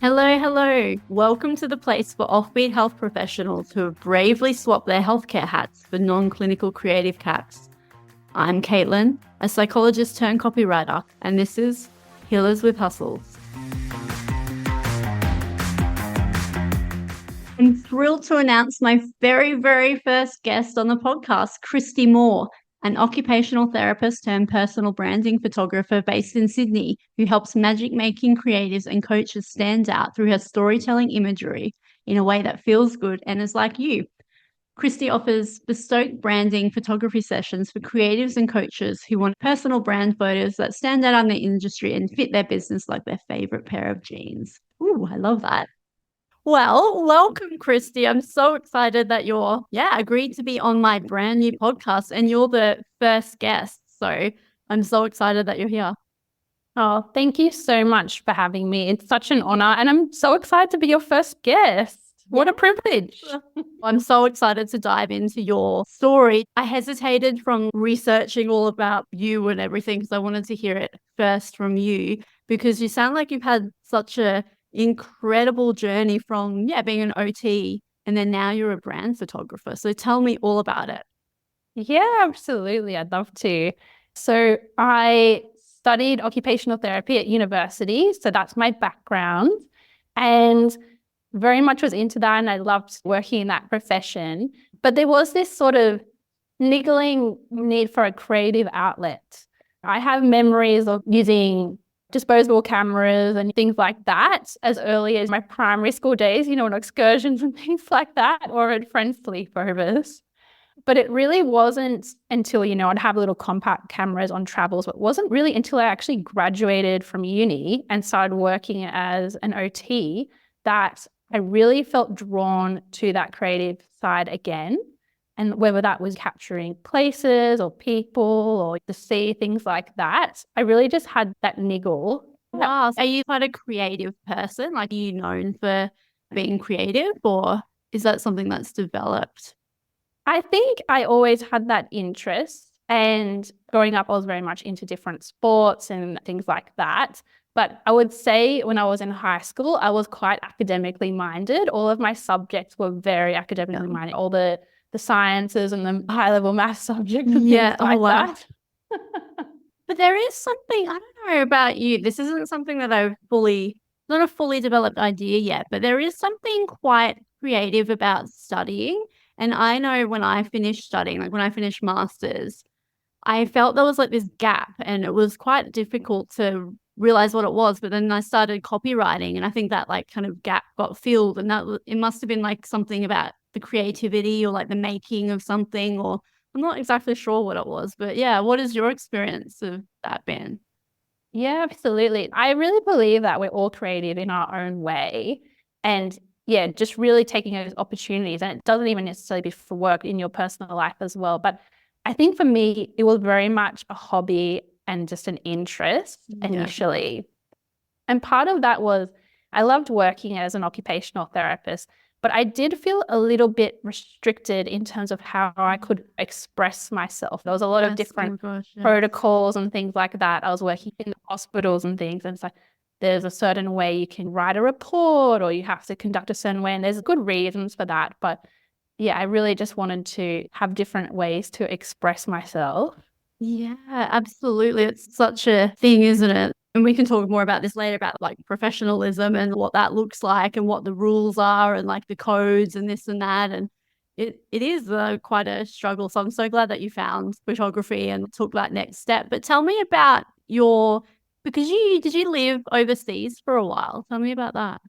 Hello, hello. Welcome to the place for offbeat health professionals who have bravely swapped their healthcare hats for non-clinical creative caps. I'm Caitlin, a psychologist turned copywriter, and this is Healers with Hustles. I'm thrilled to announce my very first guest on the podcast, Christie Moore, an occupational therapist turned personal branding photographer based in Sydney, who helps magic-making creatives and coaches stand out through her storytelling imagery in a way that feels good and is like you. Christie offers bespoke branding photography sessions for creatives and coaches who want personal brand photos that stand out in the industry and fit their business like their favorite pair of jeans. Ooh, I love that. Well, welcome, Christie. I'm so excited that you're, agreed to be on my brand new podcast and you're the first guest. So I'm so excited that you're here. Oh, thank you so much for having me. It's such an honor, and I'm so excited to be your first guest. What a privilege. I'm so excited to dive into your story. I hesitated from researching all about you and everything because I wanted to hear it first from you, because you sound like you've had such a incredible journey from being an OT and then now you're a brand photographer. So tell me all about it. Yeah, absolutely. I'd love to. So I studied occupational therapy at university. So that's my background, and very much was into that. And I loved working in that profession. But there was this sort of niggling need for a creative outlet. I have memories of using disposable cameras and things like that as early as my primary school days, on excursions and things like that, or at friends' sleepovers. But it really wasn't until, I'd have little compact cameras on travels, but it wasn't really until I actually graduated from uni and started working as an OT that I really felt drawn to that creative side again. And whether that was capturing places or people or the sea, things like that, I really just had that niggle. Wow. Are you quite a creative person? Like, are you known for being creative, or is that something that's developed? I think I always had that interest, and growing up, I was very much into different sports and things like that. But I would say when I was in high school, I was quite academically minded. All of my subjects were very academically minded. All the sciences and the high-level math subjects and things like that. But there is something, I don't know about you, this isn't something that not a fully developed idea yet, but there is something quite creative about studying. And I know when I finished studying, like when I finished masters, I felt there was like this gap and it was quite difficult to realize what it was. But then I started copywriting and I think that like kind of gap got filled, and it must have been like something about the creativity or like the making of something, or I'm not exactly sure what it was. But yeah, what is your experience of that been? Yeah, absolutely. I really believe that we're all creative in our own way. And yeah, just really taking those opportunities. And it doesn't even necessarily be for work, in your personal life as well. But I think for me, it was very much a hobby and just an interest initially. And part of that was I loved working as an occupational therapist, but I did feel a little bit restricted in terms of how I could express myself. There was a lot of different protocols and things like that. I was working in hospitals and things, and it's like there's a certain way you can write a report, or you have to conduct a certain way, and there's good reasons for that. But yeah, I really just wanted to have different ways to express myself. Yeah, absolutely. It's such a thing, isn't it? And we can talk more about this later, about like professionalism and what that looks like and what the rules are and like the codes and this and that. And it is quite a struggle. So I'm so glad that you found photography and took that next step. But tell me about because did you live overseas for a while? Tell me about that.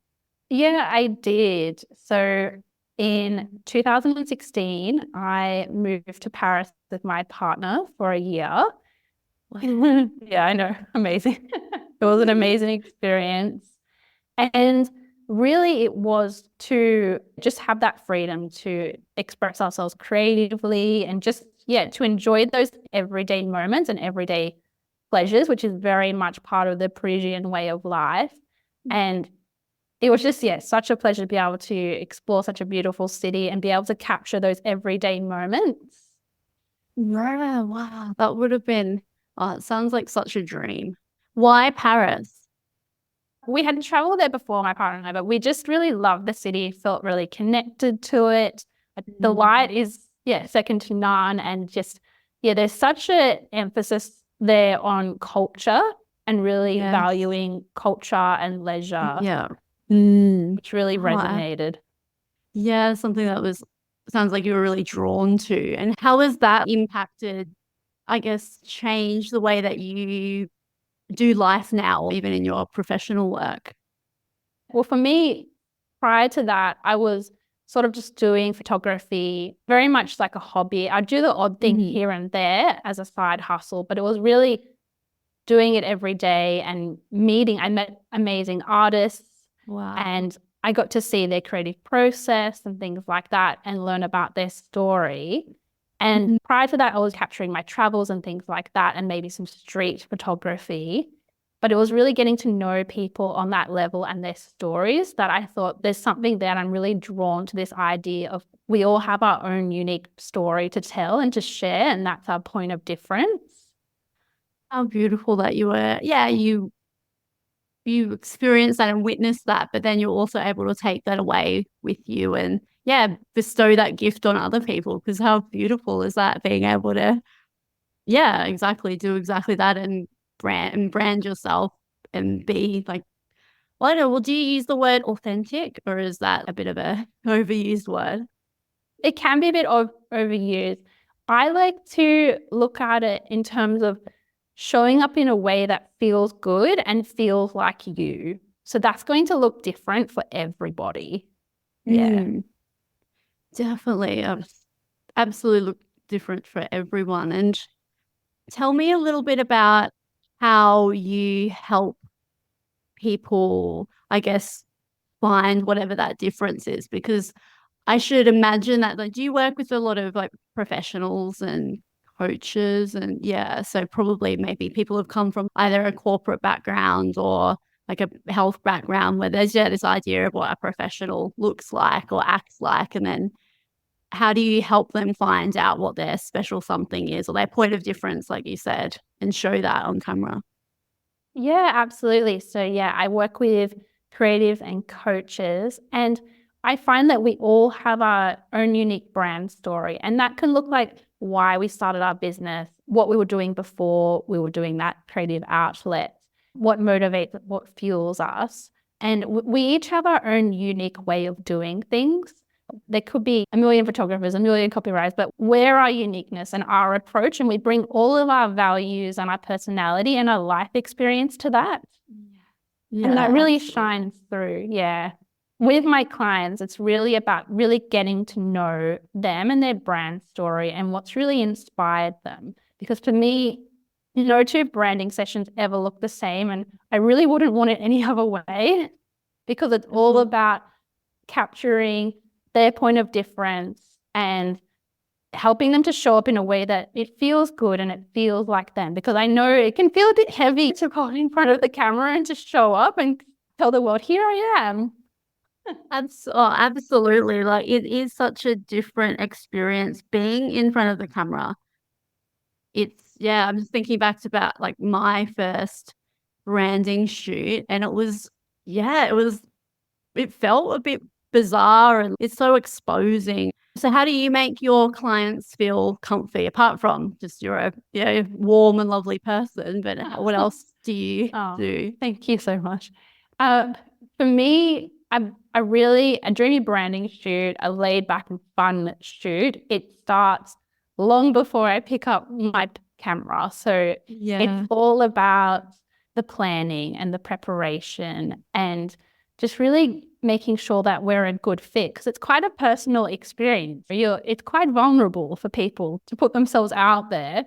Yeah, I did. So in 2016, I moved to Paris with my partner for a year. Yeah, I know. Amazing. It was an amazing experience. And really, it was to just have that freedom to express ourselves creatively and just, to enjoy those everyday moments and everyday pleasures, which is very much part of the Parisian way of life. And it was just, such a pleasure to be able to explore such a beautiful city and be able to capture those everyday moments. Yeah, wow. That would have been, it sounds like such a dream. Why Paris? We had traveled there before, my partner and I, but we just really loved the city, felt really connected to it. The light is, second to none. And just, there's such an emphasis there on culture and really valuing culture and leisure. Yeah. Which really resonated. Yeah, something that sounds like you were really drawn to. And how has that impacted, I guess, changed the way that you do life now, even in your professional work? Well, for me, prior to that, I was sort of just doing photography, very much like a hobby. I'd do the odd thing here and there as a side hustle, but it was really doing it every day and I met amazing artists. Wow. And I got to see their creative process and things like that and learn about their story. And prior to that, I was capturing my travels and things like that and maybe some street photography. But it was really getting to know people on that level and their stories that I thought there's something there. And I'm really drawn to this idea of we all have our own unique story to tell and to share. And that's our point of difference. How beautiful that you experienced that and witnessed that, but then you're also able to take that away with you and bestow that gift on other people. Because how beautiful is that, being able to do exactly that and brand yourself and be like, well, I don't know, well, do you use the word authentic, or is that a bit of a overused word? It can be a bit overused. I like to look at it in terms of showing up in a way that feels good and feels like you. So that's going to look different for everybody. Definitely. Absolutely look different for everyone. And tell me a little bit about how you help people, I guess, find whatever that difference is, because I should imagine that, like, do you work with a lot of like professionals and coaches? And so probably maybe people have come from either a corporate background or like a health background where there's this idea of what a professional looks like or acts like. And then how do you help them find out what their special something is, or their point of difference, like you said, and show that on camera? Yeah, absolutely. So I work with creatives and coaches, and I find that we all have our own unique brand story, and that can look like why we started our business, what we were doing before we were doing that creative outlet, what motivates, what fuels us. And we each have our own unique way of doing things. There could be a million photographers, a million copywriters, but we're our uniqueness and our approach, and we bring all of our values and our personality and our life experience to that. And that really shines through. With my clients, it's really about really getting to know them and their brand story and what's really inspired them. Because for me, no two branding sessions ever look the same, and I really wouldn't want it any other way, because it's all about capturing their point of difference and helping them to show up in a way that it feels good and it feels like them. Because I know it can feel a bit heavy to go in front of the camera and to show up and tell the world, here I am. Absolutely. Like, it is such a different experience being in front of the camera. I'm just thinking back to about like my first branding shoot, and it felt a bit bizarre and it's so exposing. So how do you make your clients feel comfy, apart from just you're a warm and lovely person, but what else do you do? Thank you so much. For me, a dreamy branding shoot, a laid back and fun shoot, it starts long before I pick up my camera. So it's all about the planning and the preparation and just really making sure that we're a good fit, because it's quite a personal experience. It's quite vulnerable for people to put themselves out there.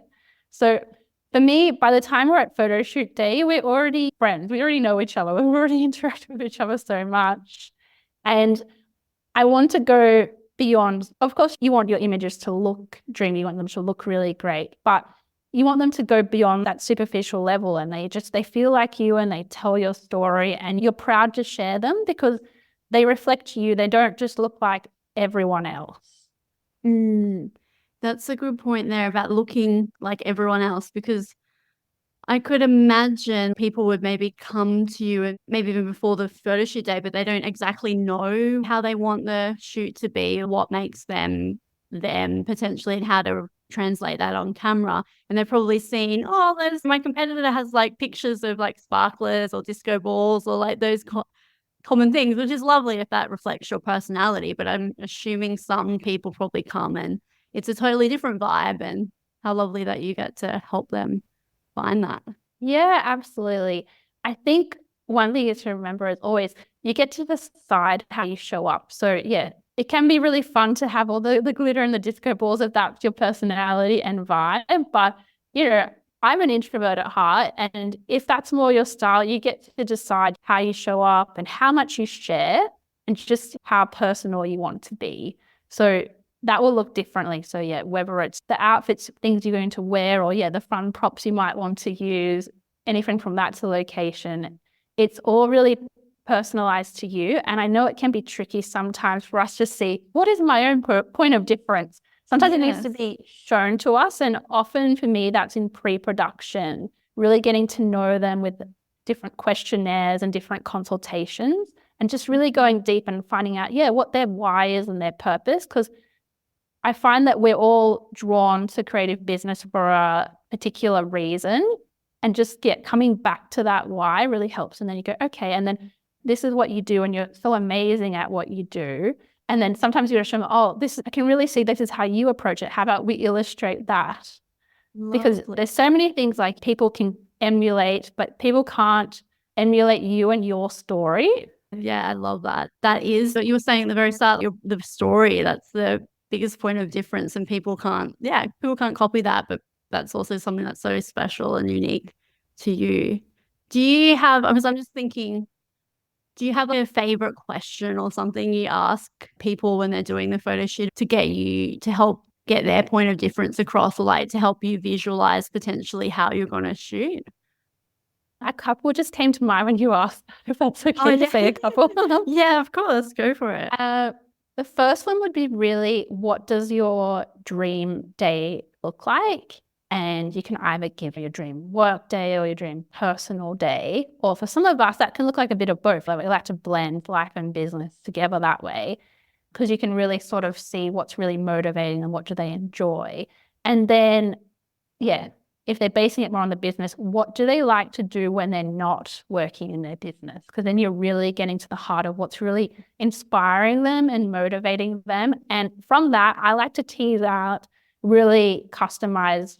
So for me, by the time we're at photo shoot day, we're already friends. We already know each other. We've already interacted with each other so much. And I want to go beyond. Of course, you want your images to look dreamy. You want them to look really great. But you want them to go beyond that superficial level, and they feel like you and they tell your story, and you're proud to share them because they reflect you. They don't just look like everyone else. That's a good point there about looking like everyone else, because I could imagine people would maybe come to you and maybe even before the photo shoot day, but they don't exactly know how they want the shoot to be or what makes them potentially and how to translate that on camera. And they've probably seen, oh, there's my competitor has like pictures of like sparklers or disco balls or like those common things, which is lovely if that reflects your personality. But I'm assuming some people probably come and it's a totally different vibe, and how lovely that you get to help them find that. Yeah, absolutely. I think one thing is to remember is always you get to decide how you show up. So yeah, it can be really fun to have all the glitter and the disco balls if that's your personality and vibe. But I'm an introvert at heart. And if that's more your style, you get to decide how you show up and how much you share and just how personal you want to be. So that will look differently. So yeah, whether it's the outfits, things you're going to wear, or yeah, the fun props you might want to use, anything from that to location, it's all really personalized to you. And I know it can be tricky sometimes for us to see what is my own point of difference. Sometimes it needs to be shown to us. And often for me, that's in pre-production, really getting to know them with different questionnaires and different consultations and just really going deep and finding out, what their why is and their purpose. Because I find that we're all drawn to creative business for a particular reason, and just coming back to that why really helps. And then you go, okay, and then this is what you do and you're so amazing at what you do. And then sometimes you show them, I can really see this is how you approach it. How about we illustrate that? Lovely. Because there's so many things like people can emulate, but people can't emulate you and your story. Yeah, I love that. That is what you were saying at the very start, the story. That's the biggest point of difference, and people can't copy that, but that's also something that's so special and unique to you. Do you have, because I'm just thinking, do you have a favorite question or something you ask people when they're doing the photo shoot to get you to help get their point of difference across, or like to help you visualize potentially how you're going to shoot? A couple just came to mind when you asked, if that's okay to say a couple. Yeah, of course. Go for it. The first one would be really, what does your dream day look like? And you can either give your dream work day or your dream personal day. Or for some of us, that can look like a bit of both. Like we like to blend life and business together that way, because you can really sort of see what's really motivating and what do they enjoy. And then, if they're basing it more on the business, what do they like to do when they're not working in their business? Because then you're really getting to the heart of what's really inspiring them and motivating them. And from that, I like to tease out really customized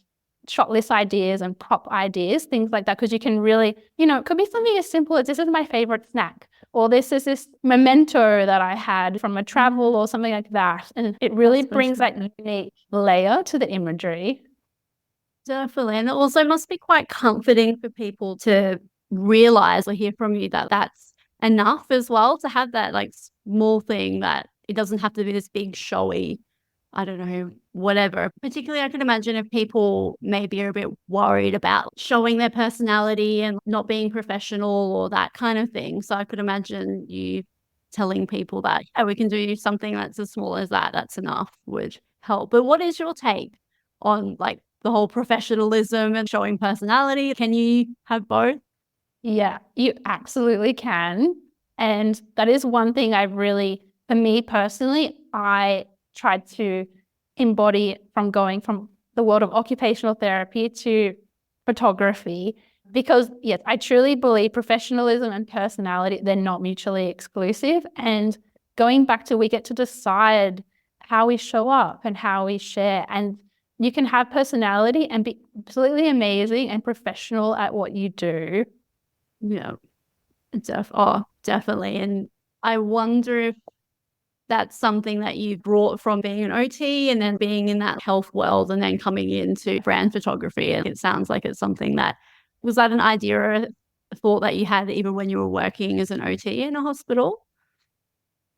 shot list ideas and prop ideas, things like that, because you can really, it could be something as simple as, this is my favorite snack, or this is this memento that I had from a travel or something like that. And it really brings that unique layer to the imagery. Definitely. And it also must be quite comforting for people to realize or hear from you that that's enough as well, to have that like small thing, that it doesn't have to be this big showy, I don't know, whatever. Particularly, I can imagine if people maybe are a bit worried about showing their personality and not being professional or that kind of thing. So I could imagine you telling people that, we can do something that's as small as that. That's enough, would help. But what is your take on like the whole professionalism and showing personality? Can you have both? Yeah, you absolutely can. And that is one thing for me personally, I tried to embody from going from the world of occupational therapy to photography, because yes, I truly believe professionalism and personality, they're not mutually exclusive. And going back to, we get to decide how we show up and how we share. And you can have personality and be absolutely amazing and professional at what you do. Yeah, definitely. And I wonder if that's something that you brought from being an OT and then being in that health world and then coming into brand photography. And it sounds like it's something was that an idea or a thought that you had even when you were working as an OT in a hospital?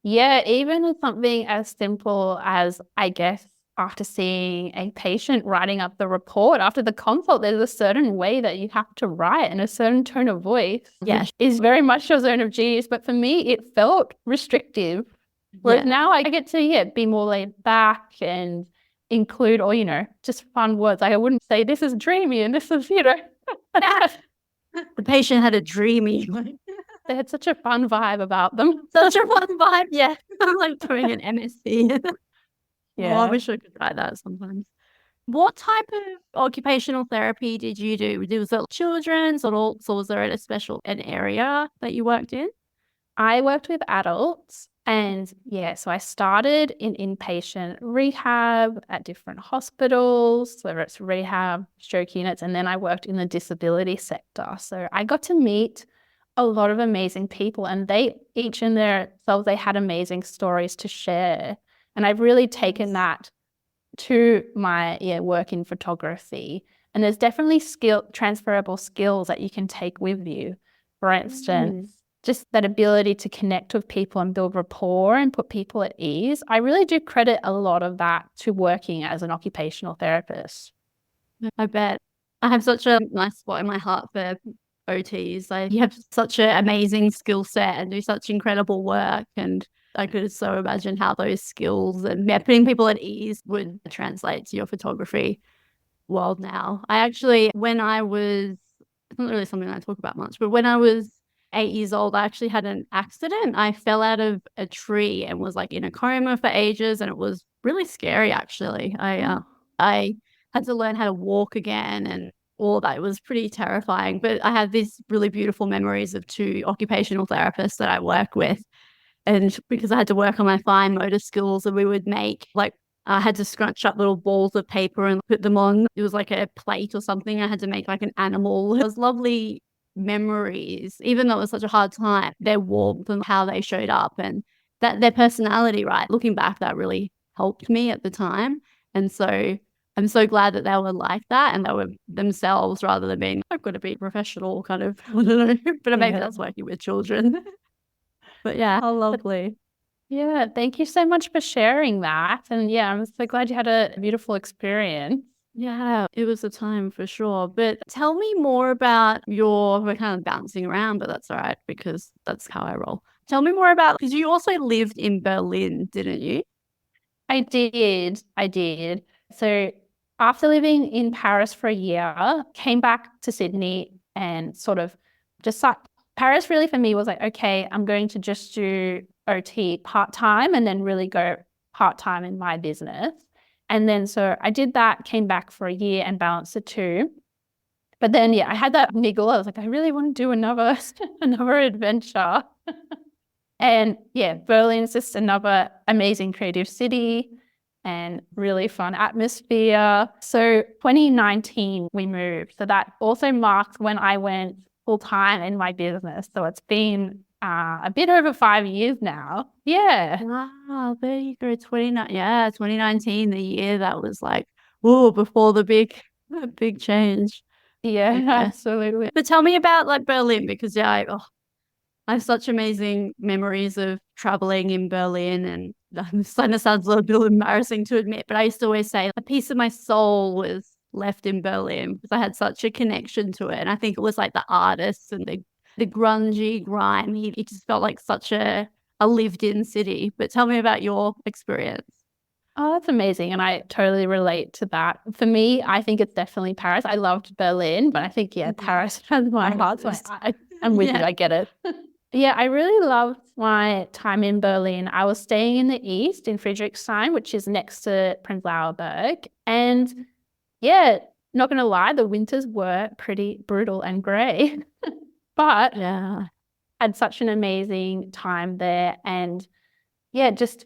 Yeah, even with something as simple as, I guess, after seeing a patient writing up the report after the consult, there's a certain way that you have to write and a certain tone of voice. Yeah, is very much your zone of genius. But for me, it felt restrictive. Whereas now I get to be more laid back and include, or just fun words. Like I wouldn't say this is dreamy and this is The patient had a dreamy, They had such a fun vibe about them. such a fun vibe. Yeah. I'm like doing an MSc. Yeah. Oh, I wish I could try that sometimes. What type of occupational therapy did you do? Was it children's or was there a special an area that you worked in? I worked with adults, and so I started in inpatient rehab at different hospitals, whether it's rehab, stroke units, and then I worked in the disability sector. So I got to meet a lot of amazing people, and they each in themselves, they had amazing stories to share. And I've really taken that to my work in photography. And there's definitely transferable skills that you can take with you. For instance, just that ability to connect with people and build rapport and put people at ease. I really do credit a lot of that to working as an occupational therapist. I bet. I have such a nice spot in my heart for OTs. You have such an amazing skill set and do such incredible work. And I could so imagine how those skills and putting people at ease would translate to your photography world now. I actually, when I was, it's not really something I talk about much, but when I was 8 years old, I actually had an accident. I fell out of a tree and was like in a coma for ages, and it was really scary actually. I had to learn how to walk again and all that. It was pretty terrifying, but I have these really beautiful memories of 2 occupational therapists that I work with. And because I had to work on my fine motor skills, and we would make I had to scrunch up little balls of paper and put them on. It was like a plate or something. I had to make like an animal. It was lovely memories, even though it was such a hard time. Their warmth and how they showed up and that their personality, right? Looking back, that really helped me at the time. And so I'm so glad that they were like that and they were themselves rather than being, I've got to be professional kind of, I don't know, but maybe that's working with children. But yeah, how lovely. Yeah, thank you so much for sharing that. And I'm so glad you had a beautiful experience. Yeah, it was a time for sure. But tell me more about we're kind of bouncing around, but that's all right because that's how I roll. Tell me more about, because you also lived in Berlin, didn't you? I did. So after living in Paris for a year, came back to Sydney and sort of Paris really for me was like, okay, I'm going to just do OT part-time and then really go part-time in my business. And then so I did that, came back for a year and balanced the two. But then, I had that niggle. I was like, I really want to do another adventure. And Berlin's just another amazing creative city and really fun atmosphere. So 2019, we moved. So that also marked when I went full-time in my business. So it's been a bit over 5 years now. Yeah. Wow, there you go. 2019, the year that was like, before the big change. Yeah, absolutely. But tell me about like Berlin, because I have such amazing memories of traveling in Berlin, and this kind of sounds a little bit embarrassing to admit, but I used to always say a piece of my soul was left in Berlin because I had such a connection to it. And I think it was like the artists and the grungy, grimy. It just felt like such a lived-in city. But tell me about your experience. Oh, that's amazing. And I totally relate to that. For me, I think it's definitely Paris. I loved Berlin, but I think, Paris has my heart. So I'm with you. I get it. I really loved my time in Berlin. I was staying in the east in Friedrichshain, which is next to Prenzlauer Berg. And not going to lie, the winters were pretty brutal and grey. But had such an amazing time there. And just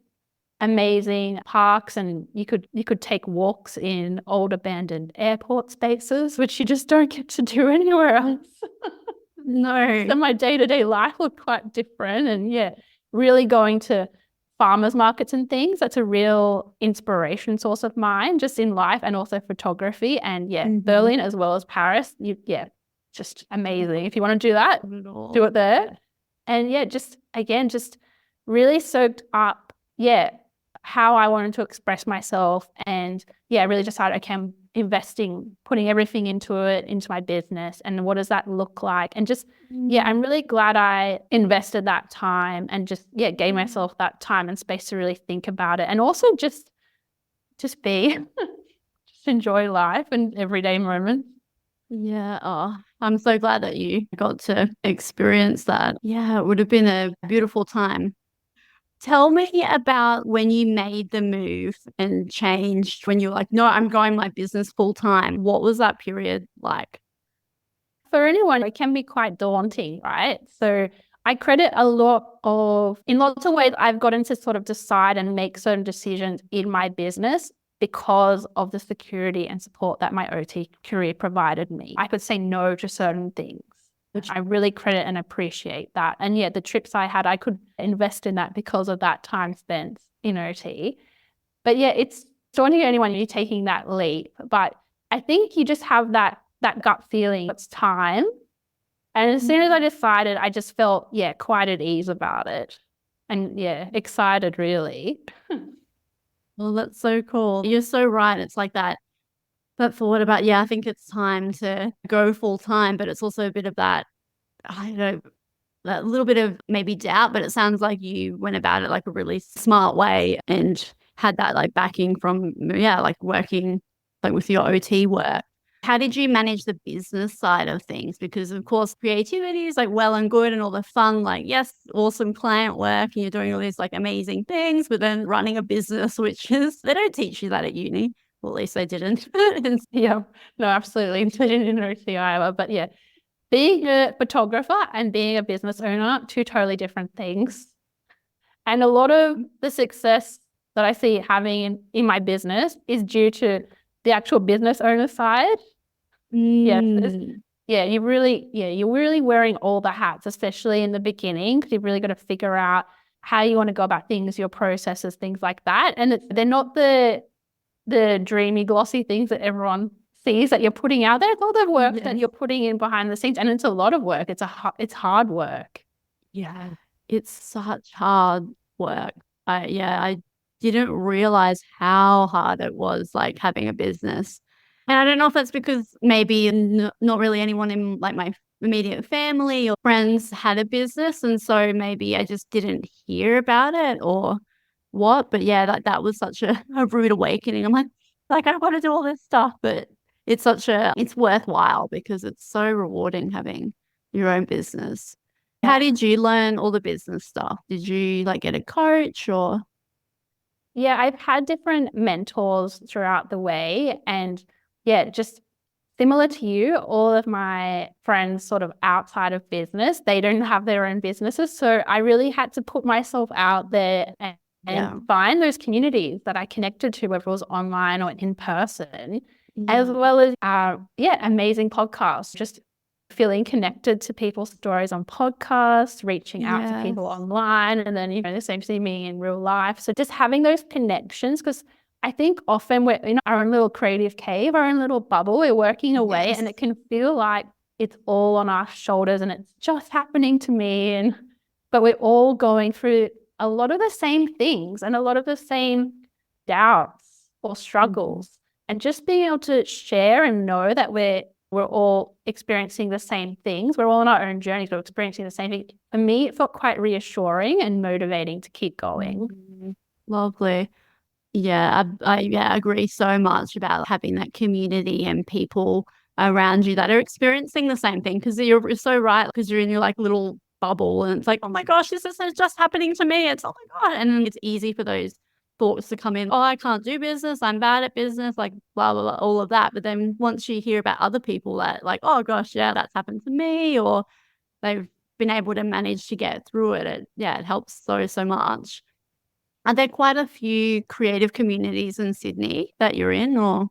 amazing parks, and you could take walks in old abandoned airport spaces, which you just don't get to do anywhere else. No. So my day-to-day life looked quite different, and really going to farmers markets and things, that's a real inspiration source of mine just in life and also photography. And Berlin as well as Paris, just amazing. If you want to do that, do it there. And just really soaked up how I wanted to express myself. And I really decided, okay, I'm investing, putting everything into my business. And what does that look like? And just, I'm really glad I invested that time and just, gave myself that time and space to really think about it. And also just be, just enjoy life and everyday moments. Yeah. Oh, I'm so glad that you got to experience that. Yeah, it would have been a beautiful time. Tell me about when you made the move and changed when you're like, no, I'm going my business full time. What was that period like? For anyone, it can be quite daunting, right? So I credit a lot of, in lots of ways, I've gotten to sort of decide and make certain decisions in my business because of the security and support that my OT career provided me. I could say no to certain things, which I really credit and appreciate that. And yeah, the trips I had, I could invest in that because of that time spent in OT. But yeah, it's daunting to anyone you're taking that leap. But I think you just have that gut feeling it's time. And as soon as I decided, I just felt, yeah, quite at ease about it. And yeah, excited really. Well, that's so cool. You're so right. It's like that. But for what about, yeah, I think it's time to go full time, but it's also a bit of that, I don't know, that little bit of maybe doubt, but it sounds like you went about it like a really smart way and had that like backing from, yeah, like working like with your OT work. How did you manage the business side of things? Because of course, creativity is like well and good and all the fun, like, yes, awesome client work and you're doing all these like amazing things, but then running a business, which is, they don't teach you that at uni. Well, at least they didn't. Yeah, no, absolutely. Didn't know either. But yeah, being a photographer and being a business owner, two totally different things. And a lot of the success that I see having in my business is due to the actual business owner side. Yes. Yeah, you're really wearing all the hats, especially in the beginning, because you've really got to figure out how you want to go about things, your processes, things like that. And they're not the dreamy, glossy things that everyone sees that you're putting out there. It's all the work that you're putting in behind the scenes, and it's a lot of work. It's hard work. Yeah, it's such hard work. I didn't realize how hard it was, like having a business. And I don't know if that's because maybe not really anyone in like my immediate family or friends had a business, and so maybe I just didn't hear about it or what. But yeah, that was such a rude awakening. I'm like I want to do all this stuff, but it's worthwhile because it's so rewarding having your own business. How did you learn all the business stuff? Did you like get a coach or? Yeah, I've had different mentors throughout the way. And yeah, just similar to you, all of my friends sort of outside of business, they don't have their own businesses. So I really had to put myself out there and find those communities that I connected to, whether it was online or in person, as well as, amazing podcasts, just feeling connected to people's stories on podcasts, reaching out to people online, and then, the same thing me in real life. So just having those connections, because I think often we're in our own little creative cave, our own little bubble, we're working away and it can feel like it's all on our shoulders and it's just happening to me. But we're all going through a lot of the same things and a lot of the same doubts or struggles. And just being able to share and know that we're all experiencing the same things. We're all on our own journeys. We're experiencing the same thing. For me, it felt quite reassuring and motivating to keep going. Lovely. Yeah, I agree so much about having that community and people around you that are experiencing the same thing, because you're so right, because you're in your like little bubble and it's like, oh my gosh, this is just happening to me. It's, oh my God. And it's easy for those thoughts to come in. Oh, I can't do business. I'm bad at business, like blah, blah, blah, all of that. But then once you hear about other people that like, oh gosh, yeah, that's happened to me, or they've been able to manage to get through it, it helps so much. Are there quite a few creative communities in Sydney that you're in, or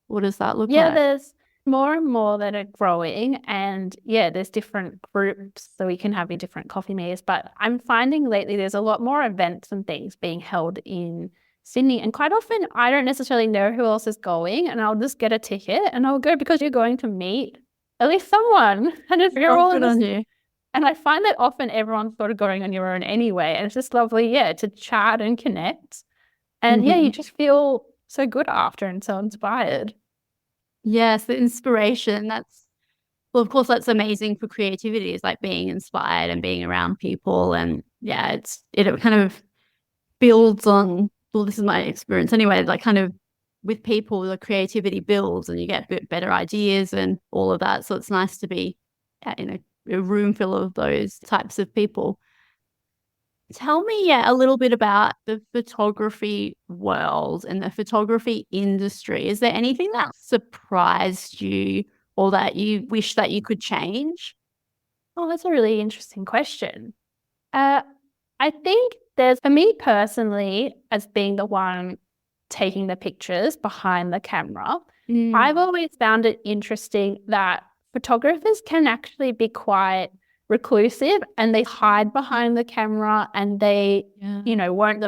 what does that look like? Yeah, there's more and more that are growing, and there's different groups so we can have in different coffee meets. But I'm finding lately there's a lot more events and things being held in Sydney, and quite often I don't necessarily know who else is going, and I'll just get a ticket and I'll go because you're going to meet at least someone, and you're all good on you. And I find that often everyone's sort of going on your own anyway, and it's just lovely, to chat and connect, and you just feel so good after and so inspired. Yes, the inspiration. Well, of course, that's amazing for creativity. It's like being inspired and being around people. And it kind of builds on, well, this is my experience anyway, like kind of with people, the creativity builds and you get better ideas and all of that. So it's nice to be in a room full of those types of people. Tell me, a little bit about the photography world and the photography industry. Is there anything that surprised you or that you wish that you could change? Oh, that's a really interesting question. Uh, I think for me personally, as being the one taking the pictures behind the camera, I've always found it interesting that photographers can actually be quite reclusive and they hide behind the camera and they, won't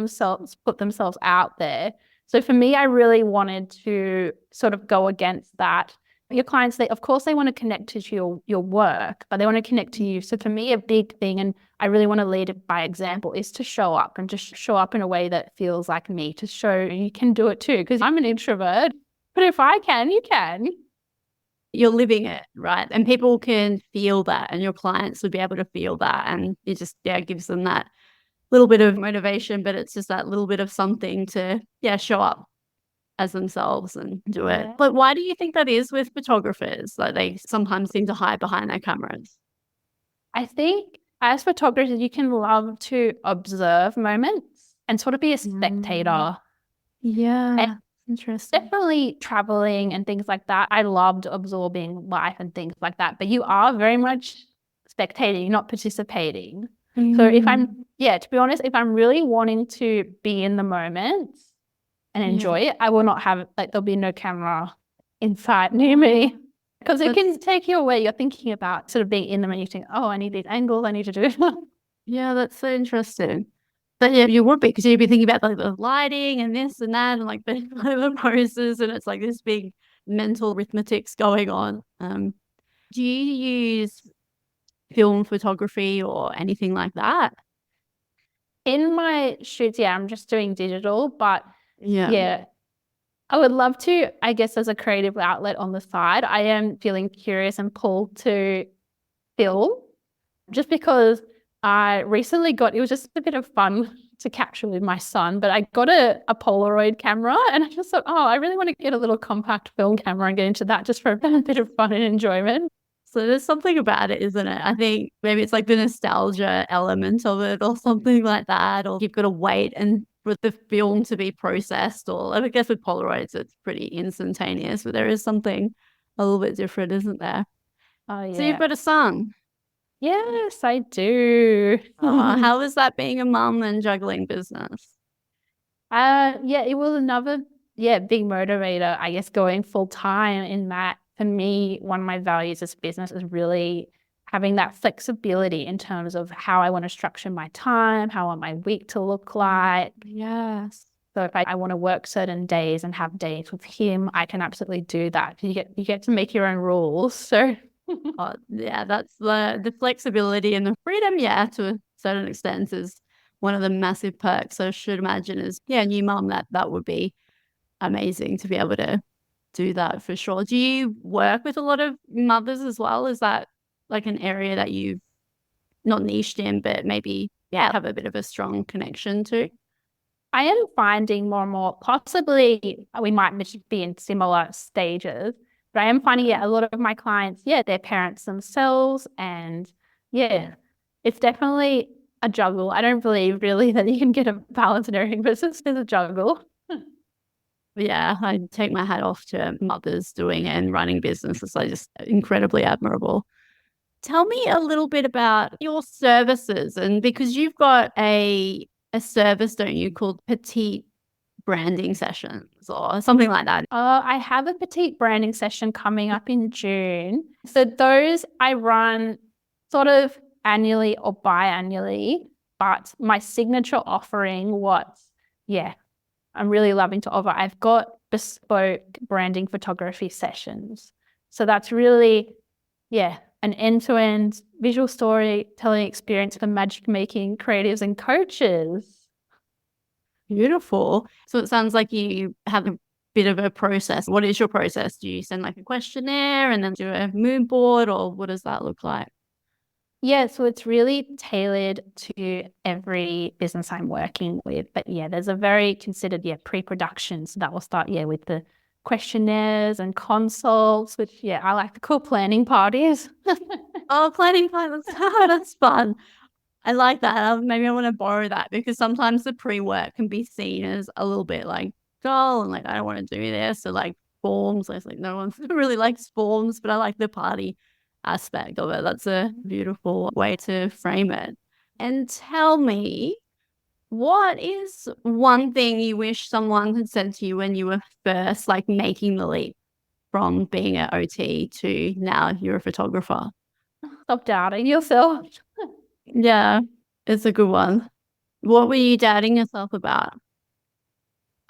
put themselves out there. So for me, I really wanted to sort of go against that. Your clients, of course they want to connect to your work, but they want to connect to you. So for me, a big thing, and I really want to lead it by example, is to show up and just show up in a way that feels like me, to show you can do it too. Because I'm an introvert, but if I can, you can. You're living it, right? And people can feel that, and your clients would be able to feel that. And it just, gives them that little bit of motivation, but it's just that little bit of something to, show up as themselves and do it. But why do you think that is with photographers? Like they sometimes seem to hide behind their cameras. I think as photographers, you can love to observe moments and sort of be a spectator. Yeah. And interesting. definitely traveling and things like that. I loved absorbing life and things like that. But you are very much spectating, you're not participating. So if I'm, to be honest, if I'm really wanting to be in the moment and enjoy it, I will not have, there'll be no camera inside near me. Because it can take you away. You're thinking about sort of being in them and you think, oh, I need these angles, I need to do it. Yeah, that's so interesting. But you would be, because you'd be thinking about the lighting and this and that and the poses, and it's like this big mental arithmetics going on. Do you use film photography or anything like that? In my shoots, I'm just doing digital, but I would love to, I guess, as a creative outlet on the side. I am feeling curious and pulled to film just because I recently it was just a bit of fun to capture with my son, but I got a Polaroid camera and I just thought, I really want to get a little compact film camera and get into that just for a bit of fun and enjoyment. So there's something about it, isn't it? I think maybe it's like the nostalgia element of it or something like that, or you've got to wait and for the film to be processed, or I guess with Polaroids, it's pretty instantaneous, but there is something a little bit different, isn't there? Oh, yeah. So you've got a son. Yes, I do. How is that being a mum and juggling business? It was another, big motivator, I guess, going full time in that. For me, one of my values as business is really having that flexibility in terms of how I want to structure my time, how I want my week to look like. Yes. So if I want to work certain days and have days with him, I can absolutely do that. You get to make your own rules. So that's the flexibility and the freedom, to a certain extent, is one of the massive perks. So I should imagine as new mum, that would be amazing to be able to do that for sure. Do you work with a lot of mothers as well? Is that like an area that you've not niched in, but maybe have a bit of a strong connection to? I am finding more and more, possibly we might be in similar stages, but I am finding a lot of my clients, they're parents themselves, and it's definitely a juggle. I don't believe really that you can get a balance in everything, but it's a juggle. Yeah, I take my hat off to mothers doing it and running businesses. They're just incredibly admirable. Tell me a little bit about your services, and because you've got a service, don't you, called Petite Branding Sessions or something like that? I have a petite branding session coming up in June. So those I run sort of annually or biannually, but my signature offering, I'm really loving to offer. I've got bespoke branding photography sessions. So that's really, an end-to-end visual storytelling experience for magic making creatives and coaches. Beautiful. So it sounds like you have a bit of a process. What is your process? Do you send like a questionnaire and then do a mood board, or what does that look like? Yeah, so it's really tailored to every business I'm working with. But yeah, there's a very considered, pre-production. So that will start, with the questionnaires and consults, which, I like to call planning parties. Oh, planning time. That's fun. I like that. Maybe I want to borrow that because sometimes the pre-work can be seen as a little bit like dull and like I don't want to do this or like forms. I was like, no one really likes forms, but I like the party aspect of it. That's a beautiful way to frame it. And tell me, what is one thing you wish someone had said to you when you were first like making the leap from being an OT to now you're a photographer? Stop doubting yourself. Yeah, it's a good one. What were you doubting yourself about?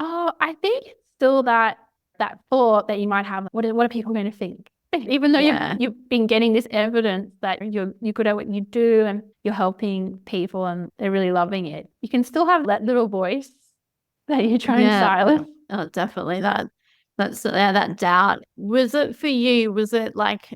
Oh, I think it's still that thought that you might have. What are people going to think? Even though Yeah. you've been getting this evidence that you're good at what you do and you're helping people and they're really loving it, you can still have that little voice that you're trying to Yeah. silence. Oh, definitely. That's that doubt. Was it for you? Was it like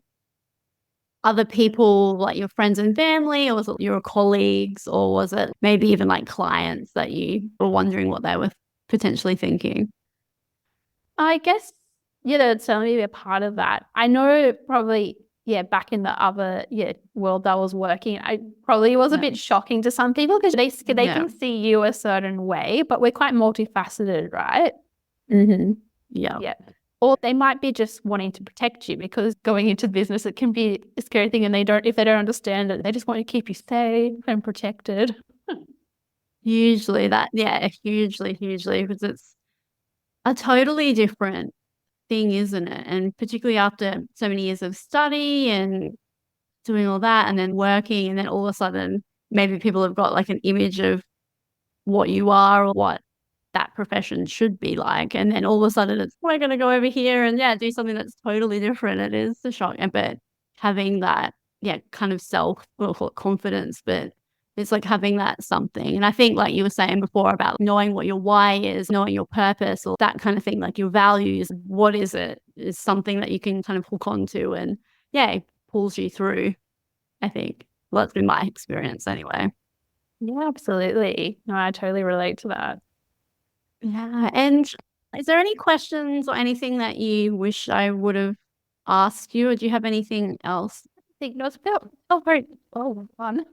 other people, like your friends and family, or was it your colleagues, or was it maybe even like clients that you were wondering what they were potentially thinking? I guess, that'd certainly be a part of that. I know probably, back in the other, world that I was working, I probably was a Yeah. bit shocking to some people because they Yeah. can see you a certain way, but we're quite multifaceted, right? Mm-hmm. Yeah. Yeah. Or they might be just wanting to protect you because going into business, it can be a scary thing and if they don't understand it, they just want to keep you safe and protected. Hugely that, yeah, hugely, because it's a totally different thing, isn't it? And particularly after so many years of study and doing all that and then working, and then all of a sudden, maybe people have got like an image of what you are or what that profession should be like. And then all of a sudden it's, we're going to go over here and do something that's totally different. It is a shock. But having that, kind of we'll call it confidence, but it's like having that something. And I think like you were saying before about knowing what your why is, knowing your purpose or that kind of thing, like your values, what is it, is something that you can kind of hook onto and it pulls you through, I think. Well, that's been my experience anyway. Yeah, absolutely. No, I totally relate to that. Yeah. And is there any questions or anything that you wish I would have asked you? Or do you have anything else? I think no, it's very fun.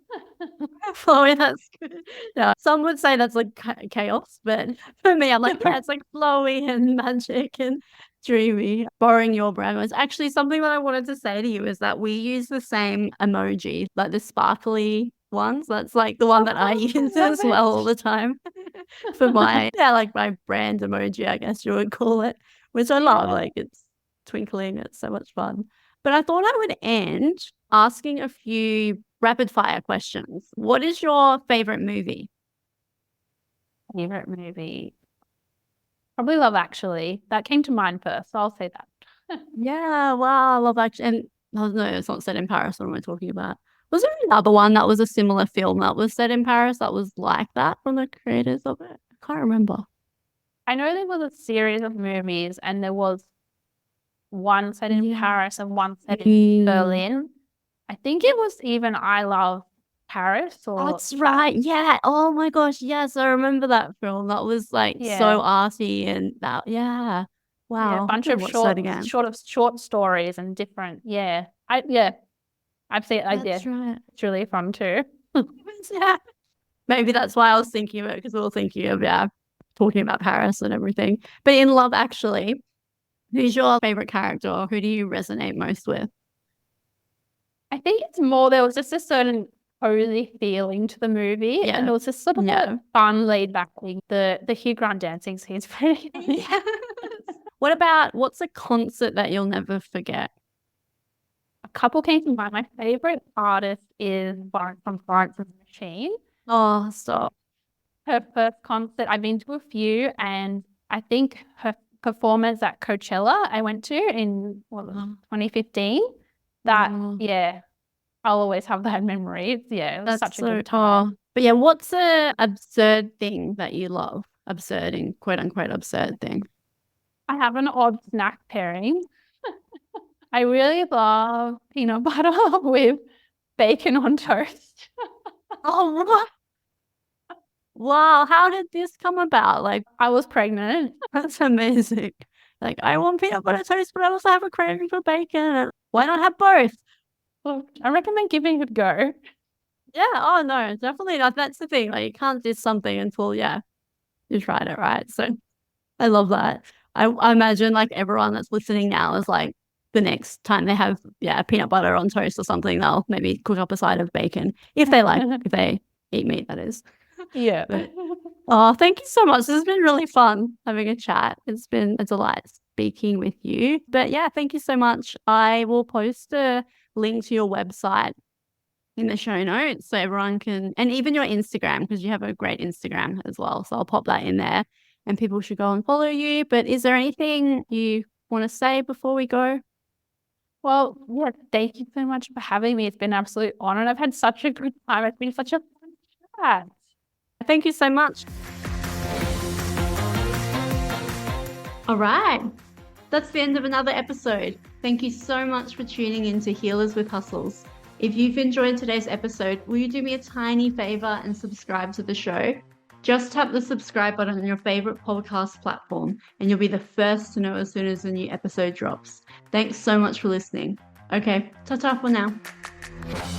Flowy, that's good. Yeah. Some would say that's like chaos, but for me, I'm like, it's like flowy and magic and dreamy. Borrowing your brand was actually something that I wanted to say to you is that we use the same emoji, like the sparkly ones. That's like the one that I use as well all the time for my, like my brand emoji, I guess you would call it, which I love. Like it's twinkling, it's so much fun. But I thought I would end asking a few rapid fire questions. What is your favorite movie? Favorite movie? Probably Love Actually. That came to mind first, so I'll say that. Yeah, wow, I love action. And oh, no, it's not set in Paris. What am I talking about? Was there another one that was a similar film that was set in Paris that was like that from the creators of it? I can't remember. I know there was a series of movies and there was one set in Paris and one set in Berlin. I think it was even I Love Paris or That's right. Yeah. Oh my gosh. Yes, I remember that film. That was like so arty and that. Yeah. Wow. a bunch I'm of gonna watch that again. short stories and different. I've seen it. That's right. It's really fun too. Yeah. Maybe that's why I was thinking of it because we were thinking of talking about Paris and everything. But in Love Actually, who's your favorite character? Who do you resonate most with? I think it's more there was just a certain cozy feeling to the movie, and it was just sort of a fun, laid back thing. The Hugh Grant dancing scene's pretty funny. What's a concert that you'll never forget? A couple came to mind. My favorite artist is from Florence and the Machine. Oh, stop. Her first concert, I've been to a few, and I think her performance at Coachella I went to in 2015. That I'll always have that memory. It was such a good time. But yeah, what's a absurd thing that you love? Absurd in quote unquote absurd thing. I have an odd snack pairing. I really love peanut butter with bacon on toast. Oh, what? Wow, how did this come about? Like, I was pregnant. that's amazing. Like, I want peanut butter toast, but I also have a craving for bacon. Why not have both? Well, I recommend giving it a go. Yeah, oh no, definitely not. That's the thing. Like, you can't do something until, you tried it, right? So I love that. I imagine like everyone that's listening now is like, the next time they have, peanut butter on toast or something, they'll maybe cook up a side of bacon if they eat meat, that is. Yeah. But, oh, thank you so much. This has been really fun having a chat. It's been a delight speaking with you. But yeah, thank you so much. I will post a link to your website in the show notes so everyone can, and even your Instagram, because you have a great Instagram as well. So I'll pop that in there and people should go and follow you. But is there anything you want to say before we go? Well, yeah, thank you so much for having me. It's been an absolute honor. I've had such a good time. It's been such a fun chat. Thank you so much. All right. That's the end of another episode. Thank you so much for tuning in to Healers with Hustles. If you've enjoyed today's episode, will you do me a tiny favor and subscribe to the show? Just tap the subscribe button on your favorite podcast platform and you'll be the first to know as soon as a new episode drops. Thanks so much for listening. Okay, ta-ta for now.